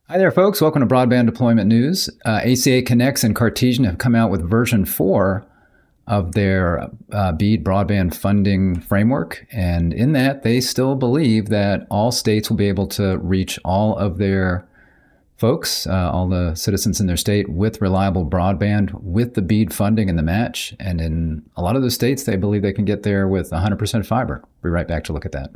Hi there, folks. Welcome to Broadband Deployment News. ACA Connects and Cartesian have come out with version 4 of their BEAD Broadband Funding Framework. And in that, they still believe that all states will be able to reach all of their folks, all the citizens in their state, with reliable broadband, with the BEAD funding and the match. And in a lot of the states, they believe they can get there with 100% fiber. We'll be right back to look at that.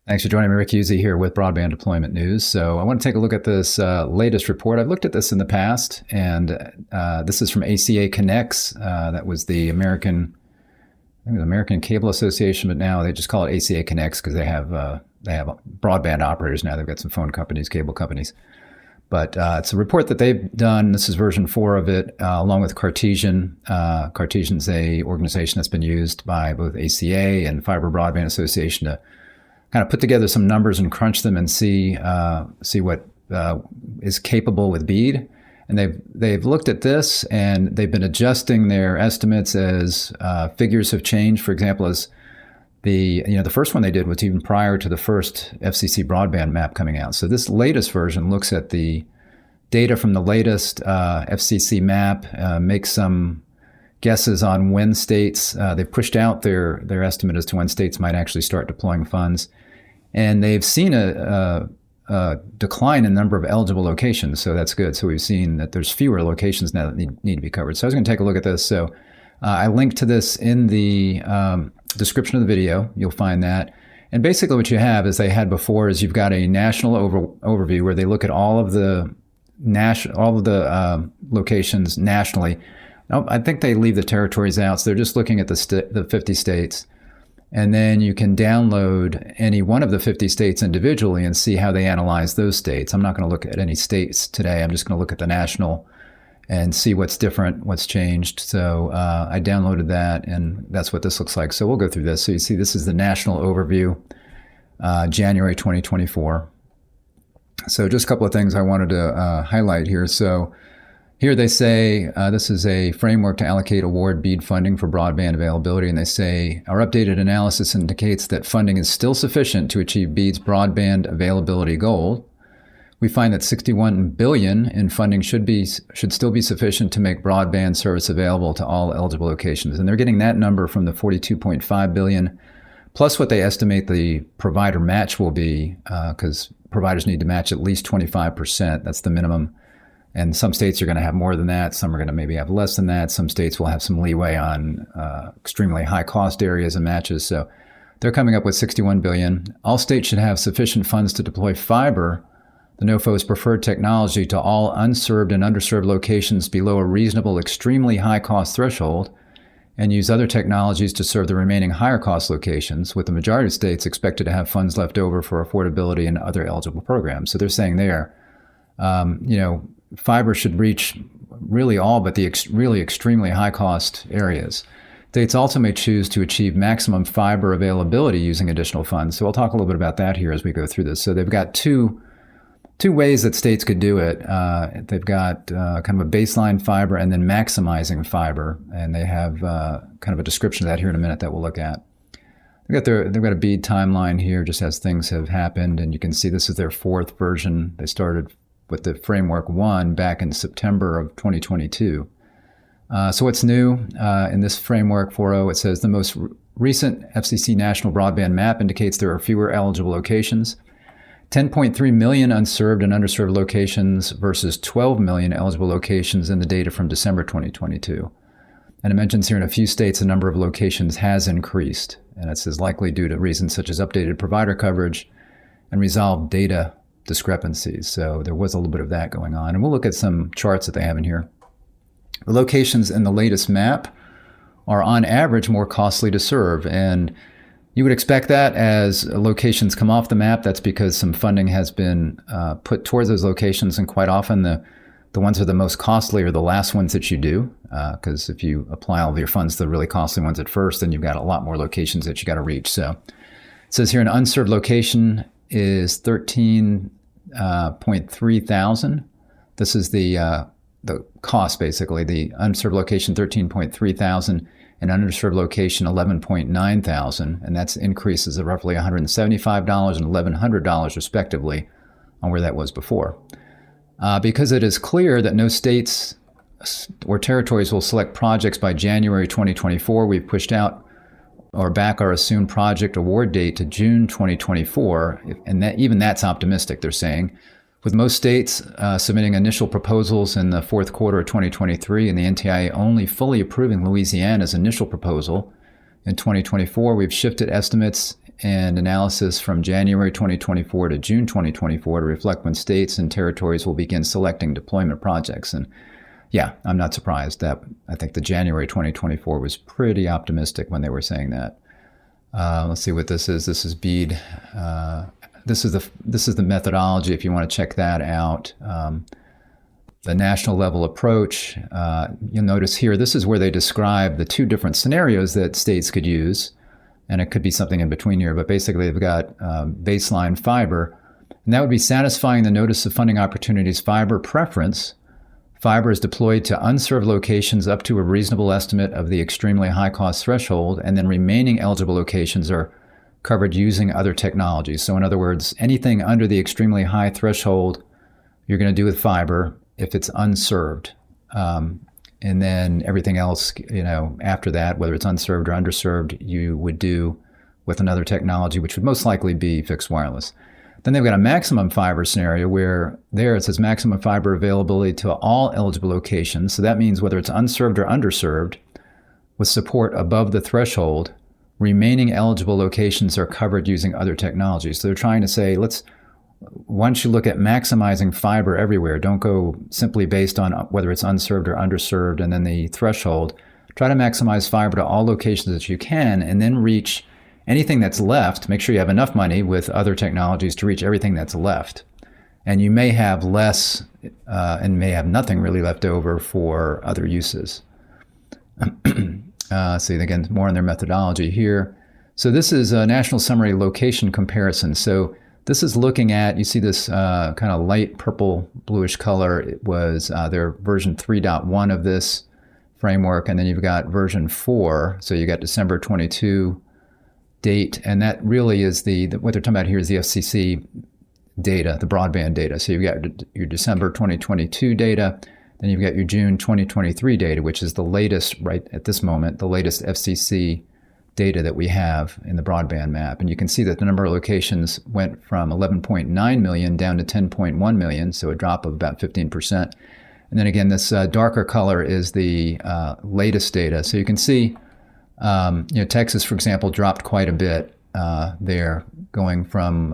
Thanks for joining me. Rick Husey here with Broadband Deployment News. So I want to take a look at this latest report. I've looked at this in the past, and this is from ACA Connects. That was the American Cable Association, but now they just call it ACA Connects because they have broadband operators now. They've got some phone companies, cable companies. But it's a report that they've done. This is version 4 of it, along with Cartesian. Cartesian's a organization that's been used by both ACA and Fiber Broadband Association to kind of put together some numbers and crunch them and see what is capable with BEAD. And they've looked at this and they've been adjusting their estimates as figures have changed. For example, as the first one they did was even prior to the first FCC broadband map coming out. So this latest version looks at the data from the latest FCC map, makes some guesses on when states, they've pushed out their estimate as to when states might actually start deploying funds. And they've seen a decline in the number of eligible locations, so that's good. So we've seen that there's fewer locations now that need to be covered. So I was going to take a look at this. So I linked to this in the description of the video. You'll find that. And basically what you have, as they had before, is you've got a national overview where they look at all of the locations nationally. I think they leave the territories out, so they're just looking at the 50 states. And then you can download any one of the 50 states individually and see how they analyze those states. I'm not going to look at any states today. I'm just going to look at the national and see what's different, what's changed. So I downloaded that, and that's what this looks like. So we'll go through this. So you see this is the national overview, January 2024. So just a couple of things I wanted to highlight here. So here they say this is a framework to allocate award BEAD funding for broadband availability, and they say our updated analysis indicates that funding is still sufficient to achieve BEAD's broadband availability goal. We find that $61 billion in funding should still be sufficient to make broadband service available to all eligible locations, and they're getting that number from the $42.5 billion plus what they estimate the provider match will be, because providers need to match at least 25%. That's the minimum. And some states are going to have more than that. Some are going to maybe have less than that. Some states will have some leeway on extremely high cost areas and matches. So they're coming up with $61 billion. All states should have sufficient funds to deploy fiber, the NOFO's preferred technology, to all unserved and underserved locations below a reasonable, extremely high cost threshold, and use other technologies to serve the remaining higher cost locations, with the majority of states expected to have funds left over for affordability and other eligible programs. So they're saying there, fiber should reach really all but the really extremely high-cost areas. States also may choose to achieve maximum fiber availability using additional funds. So I'll talk a little bit about that here as we go through this. So they've got two ways that states could do it. They've got kind of a baseline fiber and then maximizing fiber, and they have kind of a description of that here in a minute that we'll look at. They've got a BEAD timeline here just as things have happened, and you can see this is their 4th version. They started with the Framework 1 back in September of 2022. So what's new in this Framework 4.0? It says the most recent FCC National Broadband Map indicates there are fewer eligible locations. 10.3 million unserved and underserved locations versus 12 million eligible locations in the data from December 2022. And it mentions here in a few states the number of locations has increased. And it says likely due to reasons such as updated provider coverage and resolved data discrepancies. So there was a little bit of that going on. And we'll look at some charts that they have in here. The locations in the latest map are on average more costly to serve. And you would expect that as locations come off the map. That's because some funding has been put towards those locations. And quite often the ones that are the most costly are the last ones that you do. Because if you apply all of your funds to the really costly ones at first, then you've got a lot more locations that you got to reach. So it says here an unserved location is 13.3 thousand. This is the cost, basically. The unserved location, 13.3 thousand. and underserved location 11.9 thousand, and that's increases of roughly $175 and $1,100 respectively on where that was before. Because it is clear that no states or territories will select projects by January 2024, we've pushed out or back our assumed project award date to June 2024, and even that's optimistic, they're saying, with most states submitting initial proposals in the fourth quarter of 2023 and the NTIA only fully approving Louisiana's initial proposal in 2024, we've shifted estimates and analysis from January 2024 to June 2024 to reflect when states and territories will begin selecting deployment projects. And yeah, I'm not surprised that I think the January 2024 was pretty optimistic when they were saying that. Let's see what this is. This is BEAD. This is the methodology if you want to check that out. The national level approach, you'll notice here, this is where they describe the two different scenarios that states could use. And it could be something in between here, but basically they've got baseline fiber, and that would be satisfying the notice of funding opportunities fiber preference. Fiber is deployed to unserved locations up to a reasonable estimate of the extremely high cost threshold, and then remaining eligible locations are covered using other technologies. So in other words, anything under the extremely high threshold, you're going to do with fiber if it's unserved. And then everything else, after that, whether it's unserved or underserved, you would do with another technology, which would most likely be fixed wireless. Then they've got a maximum fiber scenario where there it says maximum fiber availability to all eligible locations. So that means whether it's unserved or underserved, with support above the threshold, remaining eligible locations are covered using other technologies. So they're trying to say, why don't you look at maximizing fiber everywhere? Don't go simply based on whether it's unserved or underserved and then the threshold. Try to maximize fiber to all locations that you can, and then reach anything that's left. Make sure you have enough money with other technologies to reach everything that's left. And you may have less and may have nothing really left over for other uses. See, again, more on their methodology here. So this is a national summary location comparison. So this is looking at, you see this kind of light purple bluish color. It was their version 3.1 of this framework, and then you've got version 4. So you got December 22 date, and that really is what they're talking about here is the FCC data, the broadband data. So you've got your December 2022 data, then you've got your June 2023 data, which is the latest, right at this moment, the latest FCC data that we have in the broadband map. And you can see that the number of locations went from 11.9 million down to 10.1 million, so a drop of about 15%. And then again, this darker color is the latest data. So you can see, Texas, for example, dropped quite a bit there, going from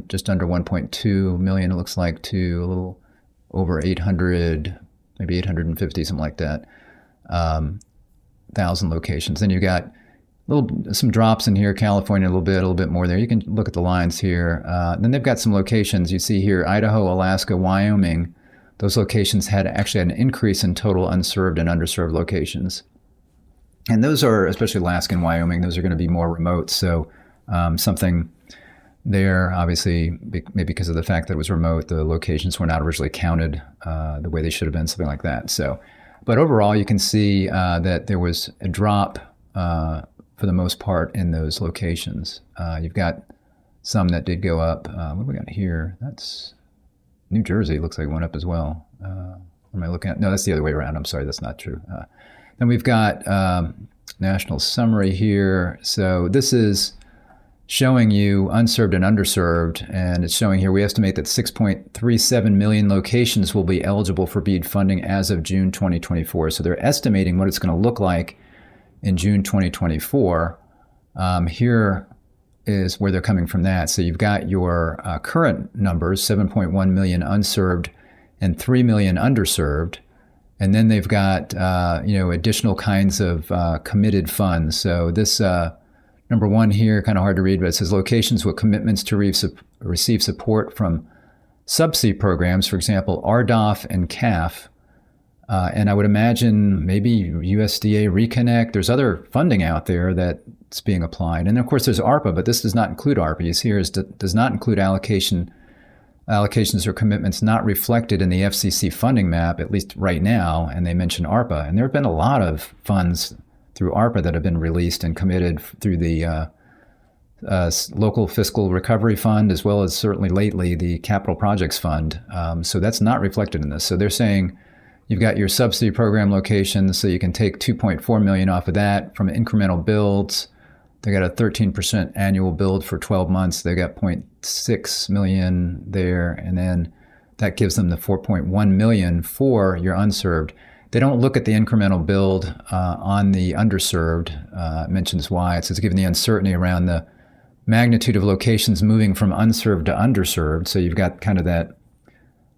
just under 1.2 million, it looks like, to a little over 800, maybe 850, something like that. 1,000 locations. Then you got some drops in here, California a little bit more there. You can look at the lines here. Then they've got some locations you see here, Idaho, Alaska, Wyoming. Those locations had actually an increase in total unserved and underserved locations. And those are, especially Alaska and Wyoming, those are going to be more remote. So something there, obviously, maybe because of the fact that it was remote, the locations were not originally counted the way they should have been, something like that. So, but overall, you can see that there was a drop for the most part in those locations. You've got some that did go up. What do we got here? That's New Jersey. Looks like it went up as well. What am I looking at? No, that's the other way around. I'm sorry, that's not true. Then we've got national summary here. So this is showing you unserved and underserved, and it's showing here we estimate that 6.37 million locations will be eligible for BEAD funding as of June 2024. So they're estimating what it's going to look like in June 2024. Here is where they're coming from that. So you've got your current numbers, 7.1 million unserved and 3 million underserved. And then they've got additional kinds of committed funds. So this number one here, kind of hard to read, but it says locations with commitments to receive support from subsidy programs, for example, RDOF and CAF. And I would imagine maybe USDA Reconnect. There's other funding out there that's being applied. And of course, there's ARPA, but this does not include ARPA. You see here, does not include allocations or commitments not reflected in the FCC funding map, at least right now. And they mention ARPA. And there have been a lot of funds through ARPA that have been released and committed through the local fiscal recovery fund, as well as certainly lately the capital projects fund. So that's not reflected in this. So they're saying you've got your subsidy program locations, so you can take 2.4 million off of that from incremental builds. They got a 13% annual build for 12 months. They got 0.6 million there, and then that gives them the 4.1 million for your unserved. They don't look at the incremental build on the underserved. It mentions why. It's given the uncertainty around the magnitude of locations moving from unserved to underserved. So you've got kind of that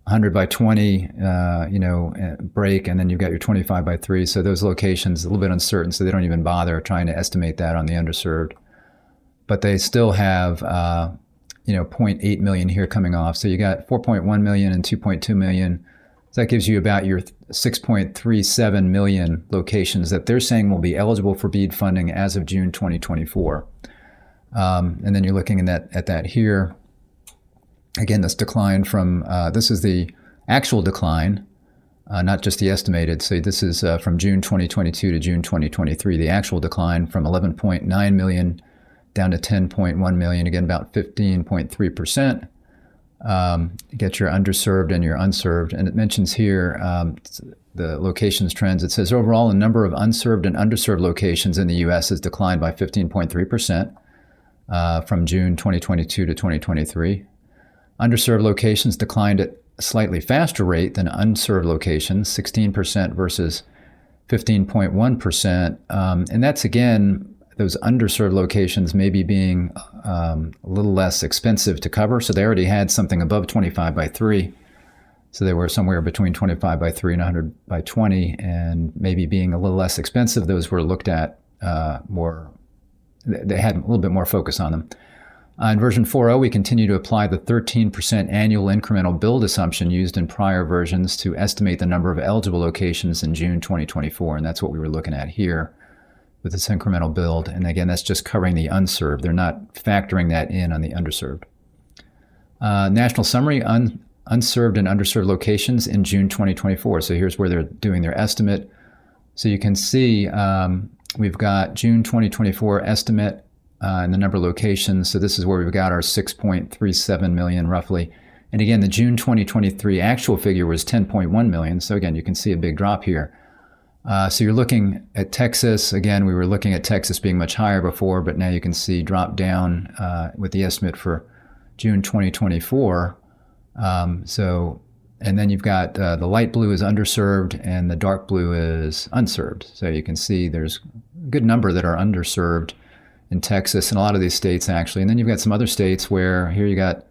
100 by 20, break, and then you've got your 25 by 3. So those locations a little bit uncertain, so they don't even bother trying to estimate that on the underserved. But they still have, 0.8 million here coming off. So you got 4.1 million and 2.2 million. So that gives you about your 6.37 million locations that they're saying will be eligible for BEAD funding as of June 2024. And then you're looking at that here. Again, this decline from, this is the actual decline, not just the estimated. So this is from June 2022 to June 2023, the actual decline from 11.9 million down to 10.1 million, again, about 15.3%. You get your underserved and your unserved. And it mentions here the locations trends. It says overall, the number of unserved and underserved locations in the U.S. has declined by 15.3% from June 2022 to 2023. Underserved locations declined at a slightly faster rate than unserved locations, 16% versus 15.1%. And that's, again, those underserved locations maybe being a little less expensive to cover. So they already had something above 25 by 3. So they were somewhere between 25 by 3 and 100 by 20, and maybe being a little less expensive. Those were looked at more, they had a little bit more focus on them. In version 4.0, we continue to apply the 13% annual incremental build assumption used in prior versions to estimate the number of eligible locations in June 2024. And that's what we were looking at here with this incremental build. And again, that's just covering the unserved. They're not factoring that in on the underserved. National summary, unserved and underserved locations in June 2024. So here's where they're doing their estimate. So you can see we've got June 2024 estimate and the number of locations. So this is where we've got our 6.37 million roughly. And again, the June 2023 actual figure was 10.1 million. So again, you can see a big drop here. So you're looking at Texas. Again, we were looking at Texas being much higher before, but now you can see drop down with the estimate for June 2024. And then you've got the light blue is underserved and the dark blue is unserved. So you can see there's a good number that are underserved in Texas and a lot of these states actually. And then you've got some other states where here you got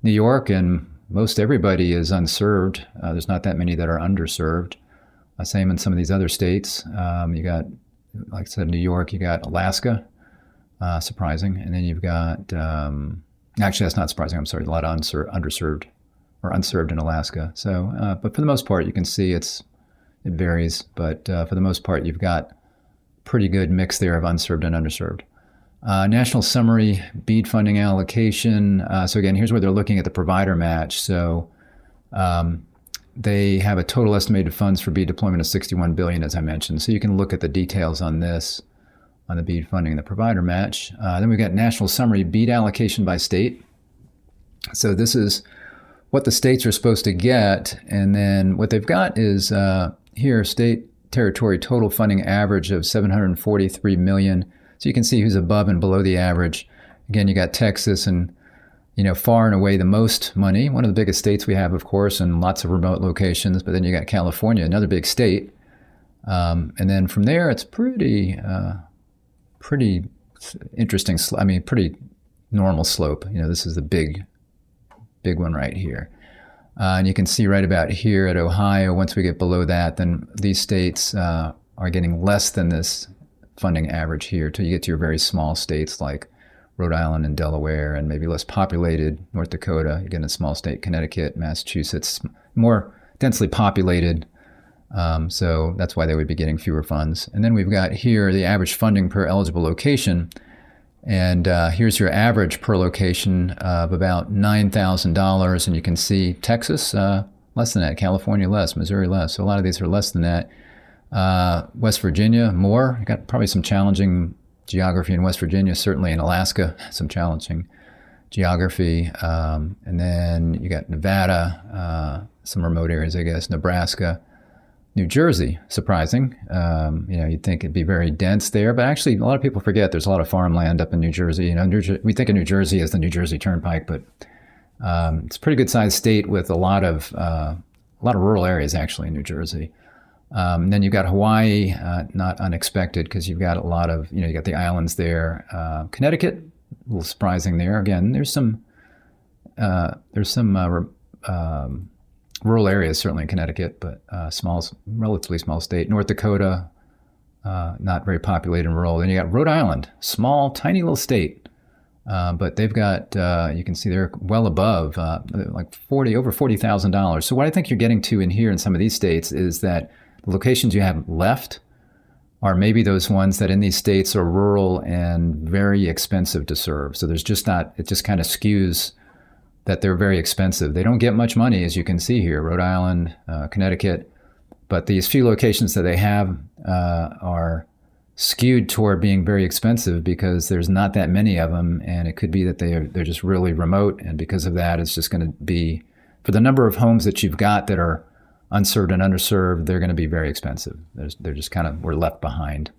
New York and most everybody is unserved. There's not that many that are underserved. Same in some of these other states. You got, like I said, New York, you got Alaska, surprising. And then you've got, actually that's not surprising, I'm sorry, a lot of underserved or unserved in Alaska. So, but for the most part, you can see it varies, but for the most part, you've got pretty good mix there of unserved and underserved. National summary, BEAD funding allocation. So again, here's where they're looking at the provider match. So they have a total estimated funds for BEAD deployment of $61 billion, as I mentioned. So you can look at the details on this, on the BEAD funding and the provider match. Then we've got national summary, BEAD allocation by state. So this is what the states are supposed to get. And then what they've got is here, state territory total funding average of $743 million. So you can see who's above and below the average. Again, you got Texas and, far and away the most money. One of the biggest states we have, of course, and lots of remote locations. But then you got California, another big state. And then from there, it's pretty interesting. Pretty normal slope. This is the big one right here. And you can see right about here at Ohio, once we get below that, then these states are getting less than this funding average here till you get to your very small states like Rhode Island and Delaware and maybe less populated North Dakota. You get a small state, Connecticut, Massachusetts, more densely populated. So that's why they would be getting fewer funds. And then we've got here the average funding per eligible location. And here's your average per location of about $9,000. And you can see Texas, less than that, California less, Missouri less. So a lot of these are less than that. West Virginia, more. You got probably some challenging geography in West Virginia, certainly in Alaska, some challenging geography. And then you got Nevada, some remote areas, I guess, Nebraska, New Jersey, surprising. You'd think it'd be very dense there, but actually a lot of people forget there's a lot of farmland up in New Jersey. We think of New Jersey as the New Jersey Turnpike, but it's a pretty good sized state with a lot of rural areas actually in New Jersey. Then you've got Hawaii, not unexpected because you've got a lot of, you got the islands there. Connecticut, a little surprising there. Again, there's some rural areas certainly in Connecticut, but relatively small state. North Dakota, not very populated and rural. Then you got Rhode Island, small, tiny little state, but they've got you can see they're well above like over $40,000. So what I think you're getting to in here in some of these states is that the locations you have left are maybe those ones that in these states are rural and very expensive to serve. So there's just not, it just kind of skews that they're very expensive. They don't get much money, as you can see here, Rhode Island, Connecticut, but these few locations that they have are skewed toward being very expensive because there's not that many of them, and it could be that they're just really remote, and because of that, it's just going to be, for the number of homes that you've got that are unserved and underserved, they're going to be very expensive. They're just we're left behind.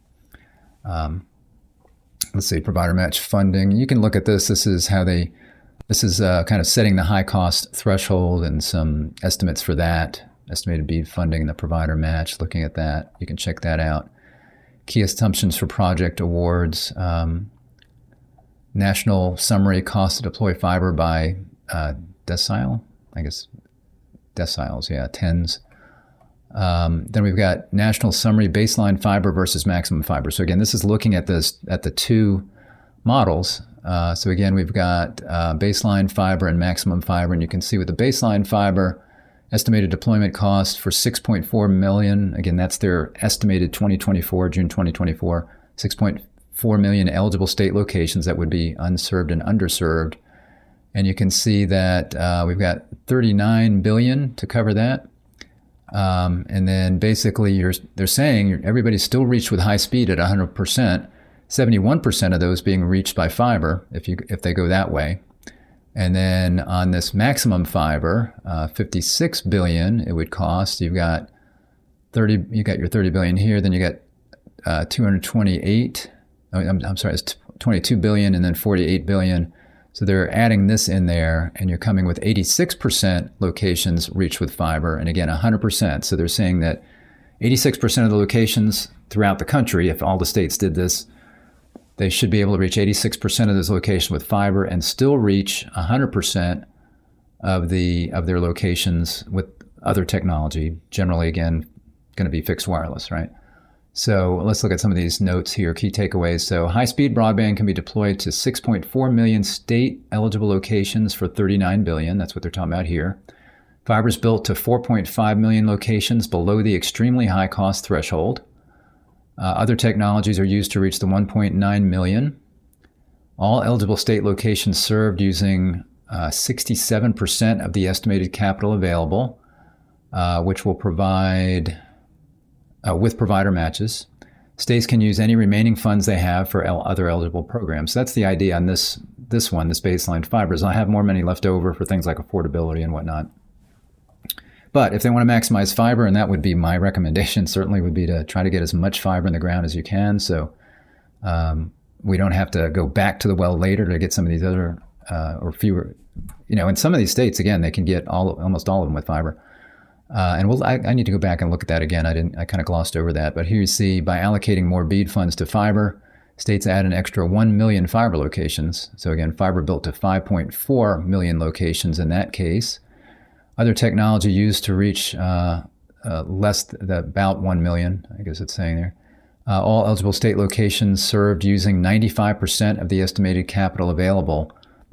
Let's see, provider match funding. You can look at this. This is kind of setting the high cost threshold and some estimates for that. Estimated BEAD funding and the provider match, looking at that. You can check that out. Key assumptions for project awards. National summary cost to deploy fiber by decile, I guess. Deciles, yeah, tens. Then we've got national summary baseline fiber versus maximum fiber. So again, this is looking at the two models. So again, we've got baseline fiber and maximum fiber, and you can see with the baseline fiber, estimated deployment cost for 6.4 million. Again, that's their estimated June 2024, 6.4 million eligible state locations that would be unserved and underserved. And you can see that we've got 39 billion to cover that. And then basically they're saying everybody's still reached with high speed at 100%, 71% of those being reached by fiber if they go that way. And then on this maximum fiber, 56 billion it would cost. You got your 30 billion here, then you got 228. I'm sorry, it's 22 billion and then 48 billion. So they're adding this in there, and you're coming with 86% locations reached with fiber, and again, 100%. So they're saying that 86% of the locations throughout the country, if all the states did this, they should be able to reach 86% of those locations with fiber and still reach 100% of their locations with other technology, generally, again, going to be fixed wireless, right? So let's look at some of these notes here, key takeaways. So high-speed broadband can be deployed to 6.4 million state-eligible locations for 39 billion. That's what they're talking about here. Fiber is built to 4.5 million locations below the extremely high cost threshold. Other technologies are used to reach the 1.9 million. All eligible state locations served using 67% of the estimated capital available, which will provide with provider matches. States can use any remaining funds they have for other eligible programs. So that's the idea on this baseline fiber, is I'll have more money left over for things like affordability and whatnot. But if they want to maximize fiber, and that would be my recommendation, certainly would be to try to get as much fiber in the ground as you can, so we don't have to go back to the well later to get some of these other or fewer. In some of these states, again, they can get almost all of them with fiber. And I need to go back and look at that again. I kind of glossed over that. But here you see, by allocating more BEAD funds to fiber, states add an extra 1 million fiber locations. So again, fiber built to 5.4 million locations in that case. Other technology used to reach about 1 million, I guess it's saying there. All eligible state locations served using 95% of the estimated capital available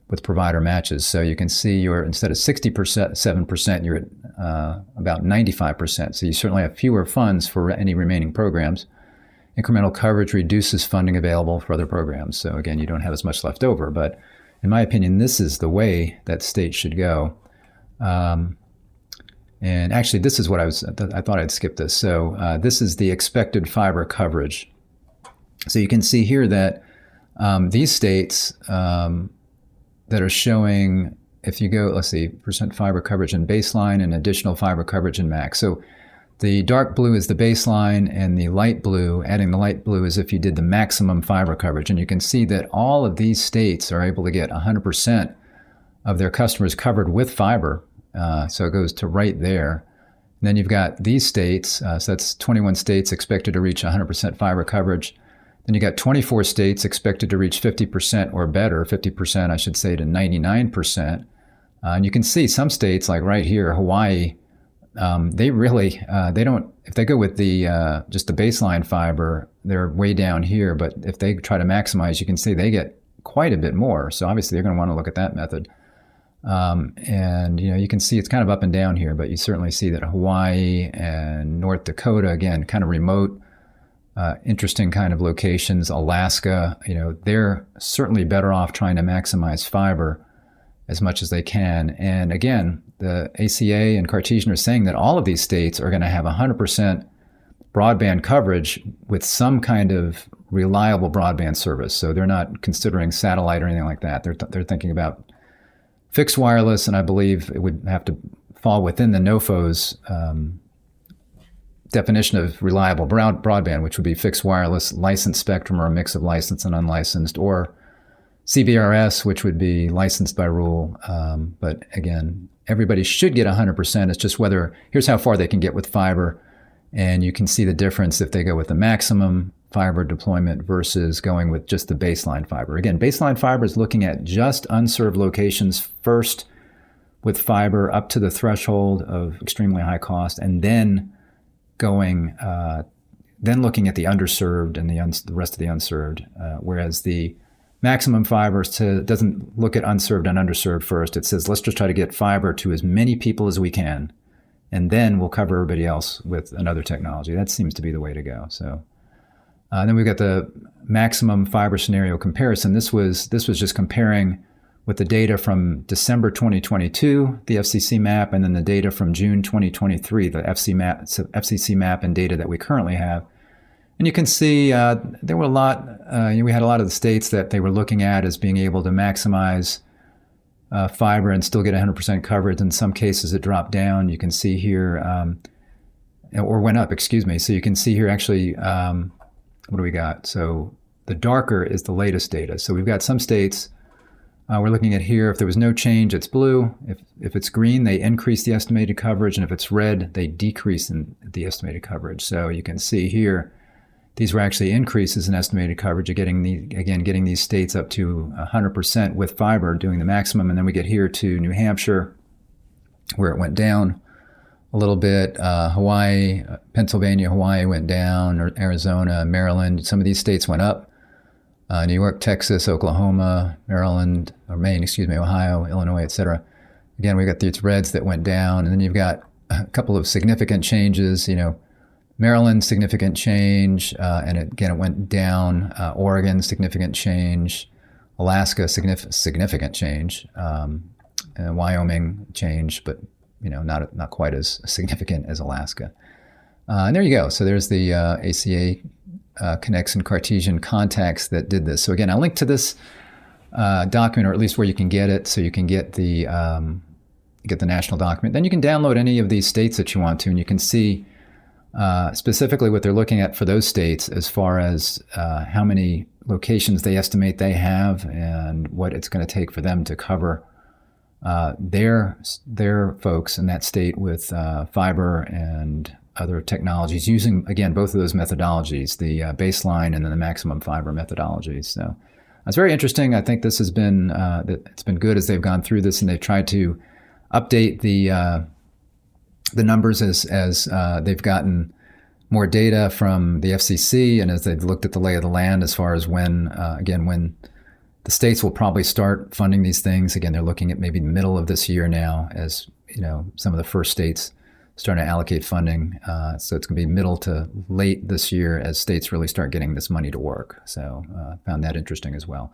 with provider matches. So you can see instead of 7%, you're at about 95%. So you certainly have fewer funds for any remaining programs. Incremental coverage reduces funding available for other programs. So again, you don't have as much left over. But in my opinion, this is the way that states should go. And actually, this is what I thought I'd skip this. So this is the expected fiber coverage. So you can see here that these states that are showing, if you go, let's see, percent fiber coverage in baseline and additional fiber coverage in max. So the dark blue is the baseline, and the light blue, adding the light blue, is if you did the maximum fiber coverage. And you can see that all of these states are able to get 100% of their customers covered with fiber. So it goes to right there. And then you've got these states, so that's 21 states expected to reach 100% fiber coverage. Then you got 24 states expected to reach 50% or better, 50% I should say to 99%. And you can see some states like right here, Hawaii, they really, they don't, if they go with the just the baseline fiber, they're way down here. But if they try to maximize, you can see they get quite a bit more. So obviously they're going to want to look at that method. And you can see it's kind of up and down here, but you certainly see that Hawaii and North Dakota, again, kind of remote, interesting kind of locations. Alaska, they're certainly better off trying to maximize fiber as much as they can. And again, the ACA and Cartesian are saying that all of these states are going to have 100% broadband coverage with some kind of reliable broadband service. So they're not considering satellite or anything like that. They're thinking about fixed wireless, and I believe it would have to fall within the NOFO's definition of reliable broadband, which would be fixed wireless, licensed spectrum, or a mix of licensed and unlicensed, or CBRS, which would be licensed by rule. But again, everybody should get 100%. It's just here's how far they can get with fiber. And you can see the difference if they go with the maximum fiber deployment versus going with just the baseline fiber. Again, baseline fiber is looking at just unserved locations first with fiber up to the threshold of extremely high cost, and then looking at the underserved and the rest of the unserved, whereas the maximum fiber doesn't look at unserved and underserved first. It says, let's just try to get fiber to as many people as we can, and then we'll cover everybody else with another technology. That seems to be the way to go. So then we've got the maximum fiber scenario comparison. This was just comparing with the data from December 2022, the FCC map, and then the data from June 2023, the FCC map and data that we currently have. And you can see there were a lot, we had a lot of the states that they were looking at as being able to maximize fiber and still get 100% coverage. In some cases, it dropped down. You can see here, or went up, excuse me. So you can see here actually, what do we got? So the darker is the latest data. So we've got some states we're looking at here. If there was no change, it's blue. If it's green, they increase the estimated coverage. And if it's red, they decrease in the estimated coverage. So you can see here, these were actually increases in estimated coverage. You're getting these states up to 100% with fiber, doing the maximum. And then we get here to New Hampshire, where it went down a little bit. Hawaii, Pennsylvania, Hawaii went down, or Arizona, Maryland. Some of these states went up. New York, Texas, Oklahoma, Maryland, or Maine, Ohio, Illinois, etc. Again, we've got these reds that went down. And then you've got a couple of significant changes, Maryland, significant change, and it went down. Oregon, significant change. Alaska, significant change. And Wyoming, change, but not quite as significant as Alaska. And there you go. So there's the ACA Connects and Cartesian contacts that did this. So again, I'll link to this document, or at least where you can get it, so you can get the national document. Then you can download any of these states that you want to, and you can see specifically what they're looking at for those states as far as how many locations they estimate they have and what it's going to take for them to cover their folks in that state with fiber and other technologies using, again, both of those methodologies, the baseline and then the maximum fiber methodologies. So it's very interesting. I think this has been, it's been good as they've gone through this, and they've tried to update the numbers as they've gotten more data from the FCC and as they've looked at the lay of the land as far as when the states will probably start funding these things. Again, they're looking at maybe the middle of this year now, as some of the first states starting to allocate funding. So it's going to be middle to late this year as states really start getting this money to work. So found that interesting as well.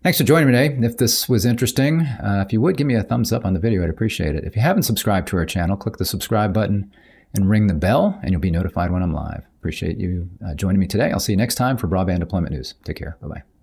Thanks for joining me today. If this was interesting, if you would give me a thumbs up on the video, I'd appreciate it. If you haven't subscribed to our channel, click the subscribe button and ring the bell, and you'll be notified when I'm live. Appreciate you joining me today. I'll see you next time for Broadband Deployment News. Take care. Bye-bye.